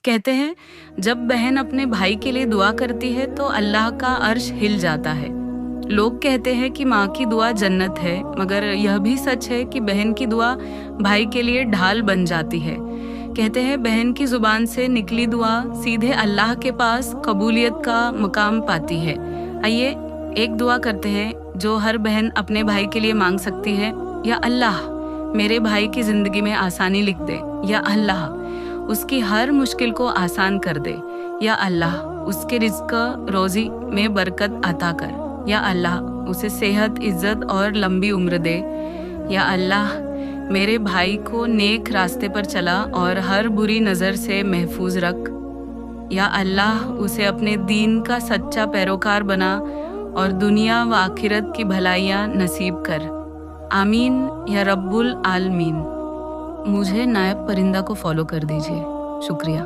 कहते हैं जब बहन अपने भाई के लिए दुआ करती है तो अल्लाह का अर्श हिल जाता है। लोग कहते हैं कि माँ की दुआ जन्नत है, मगर यह भी सच है कि बहन की दुआ भाई के लिए ढाल बन जाती है। कहते हैं बहन की जुबान से निकली दुआ सीधे अल्लाह के पास कबूलियत का मकाम पाती है। आइए एक दुआ करते हैं जो हर बहन अपने भाई के लिए मांग सकती है। या अल्लाह मेरे भाई की जिंदगी में आसानी लिख दे। या अल्लाह उसकी हर मुश्किल को आसान कर दे। या अल्लाह उसके रिज़्क रोज़ी में बरकत अता कर। या अल्लाह उसे सेहत, इज्जत और लंबी उम्र दे। या अल्लाह मेरे भाई को नेक रास्ते पर चला और हर बुरी नज़र से महफूज रख। या अल्लाह उसे अपने दीन का सच्चा पैरोकार बना और दुनिया व आखिरत की भलाइयाँ नसीब कर। आमीन या रब्बुल आलमीन। मुझे नायब परिंदा को फॉलो कर दीजिए। शुक्रिया।